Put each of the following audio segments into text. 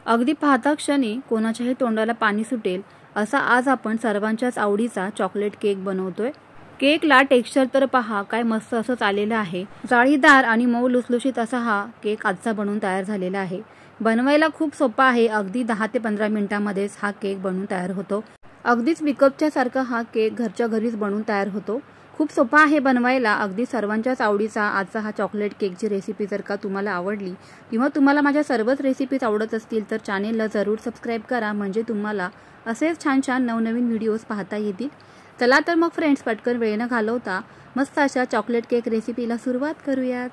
अगदी पाहता क्षणी कोणाच्याही तोंडाला पाणी सुटेल असा आज आपण सर्वांच्याच आवडीचा चॉकलेट केक बनवतोय। केकला टेक्स्चर तर पहा काय मस्त असं आलेलं आहे। जाळीदार आणि मऊ लुसलुशीत असा हा केक आजचा बनवून तयार झालेला आहे। बनवायला खूप सोपा आहे। अगदी 10 ते 15 मिनिटांमध्येच हा केक बनून तयार होतो। अगदीच विकतच्या सारखा हा केक घरच्या घरीच बनून तयार होतो। खूप सोपा आहे बनवायला। अगदी सर्वांच्याच आवडीचा आजचा हा चॉकलेट केकची रेसिपी जर का तुम्हाला आवडली किंवा तुम्हाला माझ्या सर्वच रेसिपीज आवडत असतील तर चॅनेलला जरूर सबस्क्राइब करा, म्हणजे तुम्हाला असेच छान छान नवनवीन व्हिडिओज पाहता येतील। चला तर मग फ्रेंड्स, पटकन वेळ न घालवता मस्त अशा चॉकलेट केक रेसिपीला सुरुवात करूयात।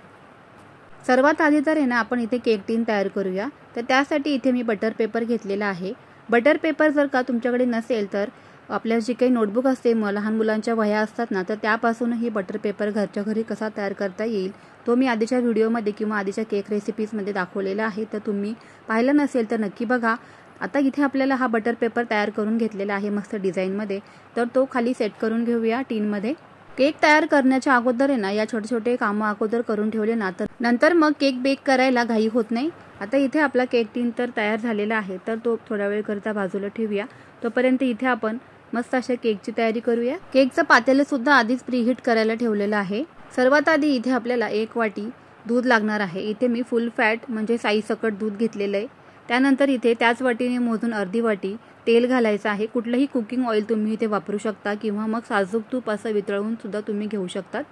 सर्वात आधी तर आहे ना आपण इथे केक टीन तयार करूया। तर त्यासाठी इथे मी बटर पेपर घेतलेला आहे। बटर पेपर जर का तुमच्याकडे नसेल तर आपल्या जी काही नोटबुक असते, लहान मुलांच्या वह्या असतात ना, तर त्यापासूनही बटर पेपर घरच्या घरी कसा तयार करता येईल तो मी आधीच्या व्हिडिओमध्ये किंवा आधीच्या केक रेसिपीजमध्ये दाखवलेला आहे। तर तुम्ही पाहिलं नसेल तर नक्की बघा। आता इथे आपल्याला हा बटर पेपर तयार करून घेतलेला आहे मस्त डिझाईनमध्ये। तर तो खाली सेट करून घेऊया टीनमध्ये। केक तयार करण्याच्या अगोदर आहे ना या छोटे छोटे कामं अगोदर करून ठेवले ना तर नंतर मग केक बेक करायला घाई होत नाही। आता इथे आपला केक टीन तर तयार झालेला आहे, तर तो थोड्या वेळ करता बाजूला ठेवूया। तोपर्यंत इथे आपण मस्त अशा केकची तयारी करूया। केकचं पातेलं सुद्धा आधीच प्रीहीट करायला ठेवलेलं आहे। सर्वात आधी इथे आपल्याला 1 वाटी दूध लागणार आहे। इथे मी फुल फॅट म्हणजे साई सकट दूध घेतलेलं आहे। त्यानंतर इथे त्याच वाटीने मोजून अर्धी वाटी तेल घालायचं आहे। कुठलंही कुकिंग ऑइल तुम्ही इथे वापरू शकता किंवा मग साजूक तूप असं वितळवून सुद्धा तुम्ही घेऊ शकतात।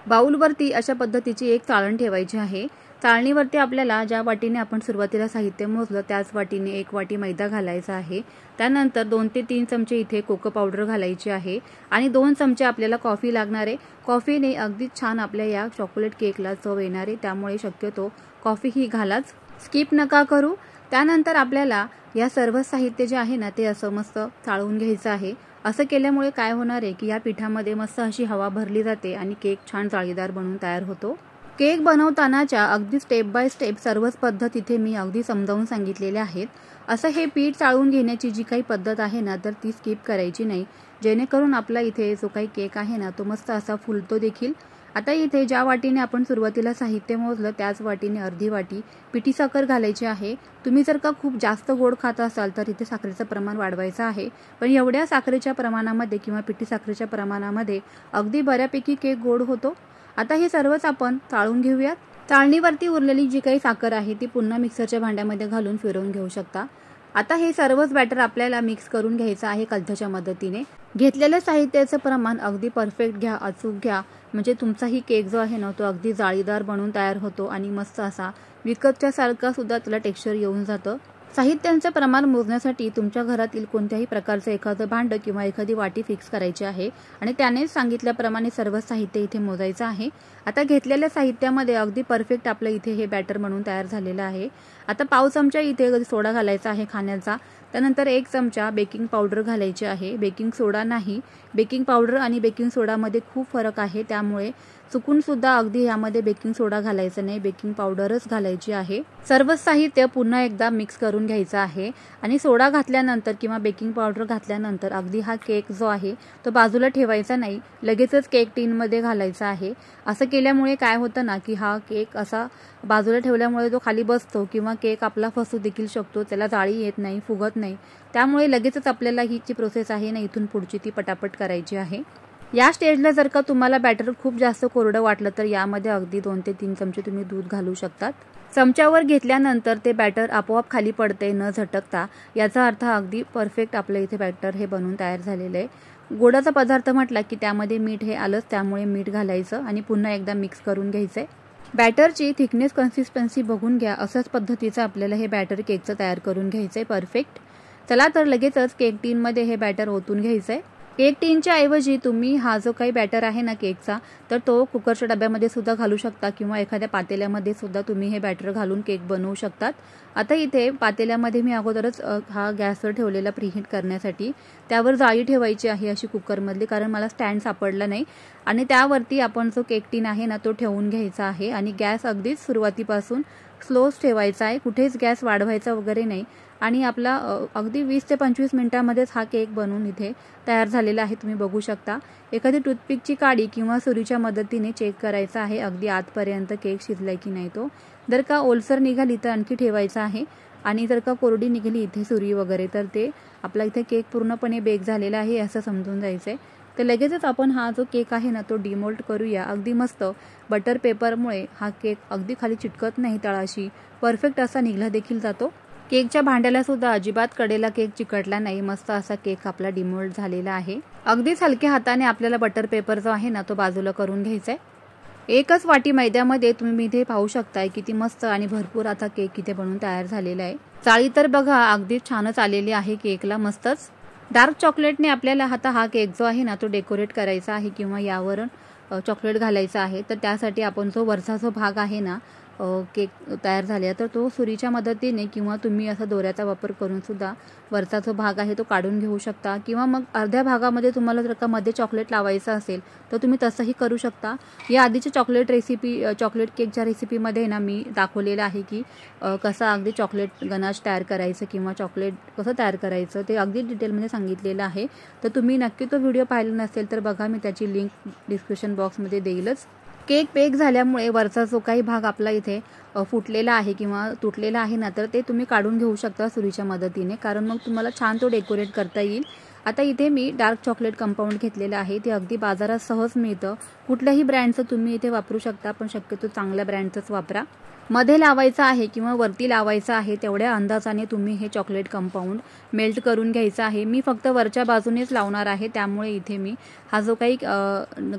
बाउलवरती अशा पद्धतीची एक चाळण ठेवायची आहे। चाळणीवरती आपल्याला ज्या वाटीने आपण सुरुवातीला साहित्य मोजलं त्याच वाटीने 1 वाटी मैदा घालायचा आहे। त्यानंतर 2 ते 3 चमचे इथे कोको पावडर घालायची आहे आणि 2 चमचे आपल्याला कॉफी लागणार आहे। कॉफीने अगदी छान आपल्या या चॉकलेट केकला चव येणार आहे, त्यामुळे शक्यतो कॉफी ही घालाच, स्किप नका करू। त्यानंतर आपल्याला या सर्व साहित्य जे आहे ना ते असं मस्त चाळून घ्यायचं आहे। असं केल्यामुळे काय होणार आहे की या पिठामध्ये मस्त अशी हवा भरली जाते आणि केक छान जाळीदार बनून तयार होतो। केक बनवतानाच्या अगदी स्टेप बाय स्टेप सर्वच पद्धत इथे मी अगदी समजावून सांगितलेल्या आहेत। असं हे पीठ चाळून घेण्याची जी काही पद्धत आहे ना तर ती स्किप करायची नाही, जेणेकरून आपला इथे जो काही केक आहे ना तो मस्त असा फुलतो देखील। आता इथे ज्या वाटीने आपण सुरुवातीला साहित्य मोजलं त्याच वाटीने अर्धी वाटी पिठी साखर घालायची आहे। तुम्ही जर का खूप जास्त गोड खात असाल तर इथे साखरेचं प्रमाण वाढवायचं आहे, पण एवढ्या साखरेच्या प्रमाणामध्ये किंवा पिठी साखरेच्या प्रमाणामध्ये अगदी बऱ्यापैकी केक गोड होतो। आता हे सर्वच आपण चाळून घेऊयात। चाळणीवरती उरलेली जी काही साखर आहे ती पुन्हा मिक्सरच्या भांड्यामध्ये घालून फिरवून घेऊ शकता। आता हे सर्वच बॅटर आपल्याला मिक्स करून घ्यायचं आहे कलथाच्या मदतीने। घेतलेल्या साहित्याचं प्रमाण अगदी परफेक्ट घ्या, अचूक घ्या, म्हणजे तुमचाही केक जो आहे ना तो अगदी जाळीदार बनून तयार होतो आणि मस्त असा विकतच्या सारखा सुद्धा त्याला टेक्स्चर येऊन जातं। साहित्यांचं प्रमाण मोजण्यासाठी तुमच्या घरातील कोणत्याही प्रकारचं एखादं भांडं किंवा एखादी वाटी फिक्स करायची आहे आणि त्याने सांगितल्याप्रमाणे सर्व साहित्य इथे मोजायचं आहे। आता घेतलेल्या साहित्यामध्ये अगदी परफेक्ट आपलं इथे हे बॅटर बनवून तयार झालेलं आहे। आता पाव चमचा इथे सोडा घालायचा आहे खाण्याचा। त्यानंतर 1 चमचा बेकिंग पावडर घालायची आहे, बेकिंग सोडा नाही। बेकिंग पावडर आणि बेकिंग सोडामध्ये खूप फरक आहे, त्यामुळे चुकून सुद्धा अगदी यामध्ये बेकिंग सोडा घालायचं नाही, बेकिंग पावडरच घालायची आहे। सर्व साहित्य पुन्हा एकदा मिक्स करून घ्यायचं आहे आणि सोडा घातल्यानंतर किंवा बेकिंग पावडर घातल्यानंतर अगदी हा केक जो आहे तो बाजूला ठेवायचा नाही, लगेचच केक टीनमध्ये घालायचा आहे। असं केल्यामुळे काय होतं ना की हा केक असा बाजूला ठेवल्यामुळे तो खाली बसतो किंवा केक आपला फसू देखील शकतो, त्याला जाळी येत नाही, फुगत नाही। त्यामुळे लगेचच आपल्याला ही जी प्रोसेस आहे ना इथून पुढची ती पटापट करायची आहे। या स्टेजला जर का तुम्हाला बॅटर खूप जास्त कोरडं वाटलं तर यामध्ये अगदी 2 ते 3 चमचे तुम्ही दूध घालू शकतात। चमच्यावर घेतल्यानंतर ते बॅटर आपोआप खाली पडते न झटकता, याचा अर्थ अगदी परफेक्ट आपलं इथे बॅटर हे बनवून तयार झालेलं आहे। गोडाचा पदार्थ म्हटला की त्यामध्ये मीठ हे आलंच, त्यामुळे मीठ घालायचं आणि पुन्हा एकदा मिक्स करून घ्यायचंय। बॅटरची थिकनेस कन्सिस्टन्सी बघून घ्या, अशाच पद्धतीचं आपल्याला हे बॅटर केकचं तयार करून घ्यायचंय परफेक्ट। चला तर लगेचच केक टीनमध्ये हे बॅटर ओतून घ्यायचंय। केक टीनच्या ऐवजी तुम्ही हा जो काही बॅटर आहे ना केकचा तर तो कुकरच्या डब्यामध्ये सुद्धा घालू शकता किंवा एखाद्या पातेल्यामध्ये सुद्धा तुम्ही हे बॅटर घालून केक बनवू शकतात। आता इथे पातेल्यामध्ये मी अगोदरच हा गॅसवर ठेवलेला प्रीहीट करण्यासाठी, त्यावर जाळी ठेवायची आहे अशी कुकरमधली, कारण मला स्टँड सापडला नाही, आणि त्यावरती आपण जो केक टीन आहे ना तो ठेवून घ्यायचा आहे आणि गॅस अगदीच सुरुवातीपासून स्लोच ठेवायचा आहे, कुठेच गॅस वाढवायचा वगैरे नाही। आणि आपला अगदी 20 ते 25 मिनिटांमध्येच हा केक बनवून इथे तयार झालेला आहे, तुम्ही बघू शकता। एखादी टूथपिकची काडी किंवा सुरीच्या मदतीने चेक करायचा आहे अगदी आतपर्यंत केक शिजलाय की नाही तो। जर का ओलसर निघाली तर आणखी ठेवायचा आहे। आणि जर का कोरडी निघाली इथे सुरी वगैरे तर ते आपला इथे केक पूर्णपणे बेक झालेला आहे असं समजून जायचं आहे. तर लगेचच आपण हा जो केक आहे ना तो डिमोल्ड करूया. अगदी मस्त बटर पेपरमुळे हा केक अगदी खाली चिटकत नाही, तळाशी परफेक्ट असा निघला देखील जातो. केकच्या भांड्याला सुद्धा अजिबात कडेला केक चिकटला नाही. मस्त असा केक आपला डिमोल्ड झालेला आहे. अगदीच हलक्या हाताने आपल्याला बटर पेपर जो आहे ना तो बाजूला करून घ्यायचा आहे. एकच वाटी मैद्यामध्ये तुम्ही इथे पाहू शकताय किती मस्त आणि भरपूर आता केक इथे बनवून तयार झालेला आहे. जाळी तर बघा अगदी छानच आलेली आहे केकला, मस्तच. डार्क चॉकलेटने आपल्याला आता हा केक जो आहे ना तो डेकोरेट करायचा आहे किंवा यावर चॉकलेट घालायचं आहे. तर त्यासाठी आपण जो वरचा जो भाग आहे ना केक तयार झाले तर तो सुरीच्या मदतीने किंवा तुम्ही असा दोऱ्याचा वापर करून सुद्धा वरचा जो भाग आहे तो काढून घेऊ शकता. किंवा मग अर्ध्या भागामध्ये तुम्हाला जर का मध्ये चॉकलेट लावायचं असेल तर तुम्ही तसंही करू शकता. या आधीच्या चॉकलेट केकच्या रेसिपीमध्ये ना मी दाखवलेलं आहे की कसं अगदी चॉकलेट गनाश तयार करायचं किंवा चॉकलेट कसं तयार करायचं ते अगदी डिटेलमध्ये सांगितलेलं आहे. तर तुम्ही नक्की तो व्हिडिओ पाहिला नसेल तर बघा, मी त्याची लिंक डिस्क्रिप्शन बॉक्समध्ये देईलच. केक बेक झाल्यामुळे वरचा जो काही भाग आपला इथे फुटलेला आहे किंवा तुटलेला आहे ना तर ते तुम्ही काढून घेऊ शकता सुरीच्या मदतीने, कारण मग तुम्हाला छान तो डेकोरेट करता येईल. आता इथे मी डार्क चॉकलेट कंपाऊंड घेतलेलं आहे. ते अगदी बाजारात सहज मिळतं. कुठल्याही ब्रँडचं तुम्ही इथे वापरू शकता, पण शक्यतो चांगल्या ब्रँडचंच वापरा. मध्ये लावायचं आहे किंवा वरती लावायचं आहे तेवढ्या अंदाजाने तुम्ही हे चॉकलेट कंपाऊंड मेल्ट करून घ्यायचं आहे. मी फक्त वरच्या बाजूनेच लावणार आहे, त्यामुळे इथे मी हा जो काही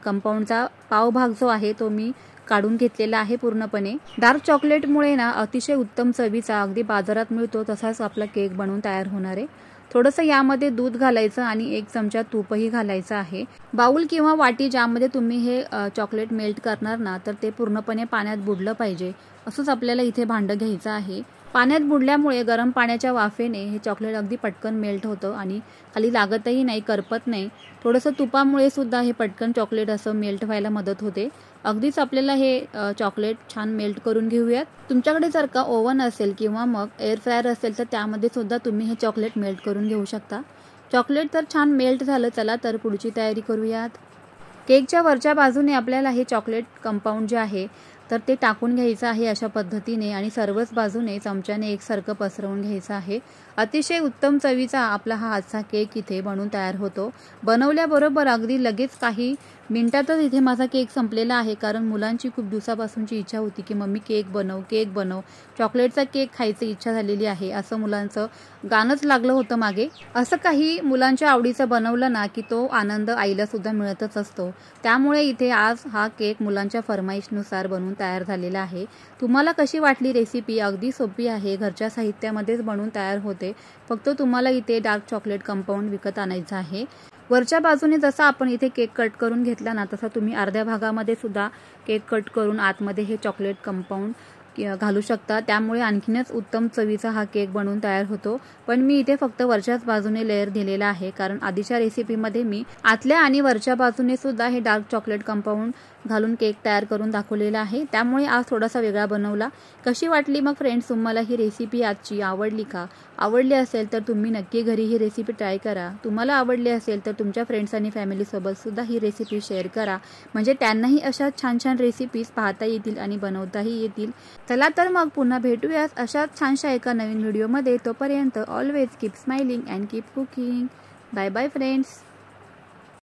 कंपाऊंडचा पावभाग जो आहे तो मी काढून घेतलेला आहे पूर्णपणे. डार्क चॉकलेटमुळे ना अतिशय उत्तम चवीचा अगदी बाजारात मिळतो तसाच आपला केक बनवून तयार होणार आहे. थोडंसं यामध्ये दूध घालायचं आणि 1 चमचा तूपही घालायचं आहे. बाउल किंवा वाटी ज्यामध्ये तुम्ही हे चॉकलेट मेल्ट करणार ना तर ते पूर्णपणे पाण्यात बुडलं पाहिजे असंच आपल्याला इथे भांडं घ्यायचं आहे. पाण्यात बुडल्यामुळे गरम पाण्याच्या वाफेने हे चॉकलेट अगदी पटकन मेल्ट होतं आणि खाली लागतही नाही, करपत नाही. थोडंसं तुपामुळे सुद्धा हे पटकन चॉकलेट असं मेल्ट व्हायला मदत होते. अगदीच आपल्याला हे चॉकलेट छान मेल्ट करून घेऊयात. तुमच्याकडे जर का ओव्हन असेल किंवा मग एअर फ्रायर असेल तर त्यामध्ये सुद्धा तुम्ही हे चॉकलेट मेल्ट करून घेऊ शकता. चॉकलेट तर छान मेल्ट झालं. चला तर पुढची तयारी करूयात. केकच्या वरच्या बाजूने आपल्याला हे चॉकलेट कंपाऊंड जे आहे तर ते टाकून घ्यायचं आहे अशा पद्धतीने आणि सर्वच बाजूने चमच्याने एकसारखं पसरवून घ्यायचं आहे. अतिशय उत्तम चवीचा आपला हा आजचा केक इथे बनवून तयार होतो. बनवल्याबरोबर अगदी लगेच काही मिनिटातच इथे माझा केक संपलेला आहे, कारण मुलांची खूप दिवसापासूनची इच्छा होती की मम्मी केक बनव, चॉकलेटचा केक खायची इच्छा झालेली आहे असं मुलांचं गाणंच लागलं होतं मागे. असं काही मुलांच्या आवडीचं बनवलं ना की तो आनंद आईला सुद्धा मिळतच असतो. त्यामुळे इथे आज हा केक मुलांच्या फरमाईशनुसार बनवून तयार झालेला आहे. तुम्हाला कशी वाटली रेसिपी? अगदी सोपी आहे, घरच्या साहित्यामध्येच बनवून तयार होते. फक्त तुम्हाला इथे डार्क चॉकलेट कंपाऊंड विकत आणायचं आहे. वरच्या बाजूने जसा आपण इथे केक कट करून घेतला ना तसा तुम्ही अर्ध्या भागामध्ये सुद्धा केक कट करून आतमध्ये हे चॉकलेट कंपाऊंड घालू शकता. त्यामुळे आणखीनच उत्तम चवीचा हा केक बनवून तयार होतो. पण मी इथे फक्त वरच्याच बाजूने लेअर दिलेला आहे, कारण आधीच्या रेसिपीमध्ये मी आतल्या आणि वरच्या बाजूने सुद्धा हे डार्क चॉकलेट कंपाऊंड घालून केक तयार करून दाखवलेला आहे. त्यामुळे आज थोडासा वेगळा बनवला. कशी वाटली मग फ्रेंड्स तुम्हाला ही रेसिपी आजची? आवडली का? आवडली असेल तर तुम्ही नक्की घरी ही रेसिपी ट्राय करा. तुम्हाला आवडली असेल तर तुमच्या फ्रेंड्स आणि फॅमिलीसोबत सुद्धा ही रेसिपी शेअर करा, म्हणजे त्यांनाही अशा छान छान रेसिपीज पाहता येतील आणि बनवताही येतील. चला तर मग पुन्हा भेटूयात अशाच छानशा एका नवीन व्हिडिओमध्ये. तोपर्यंत always keep smiling and keep cooking. Bye bye friends.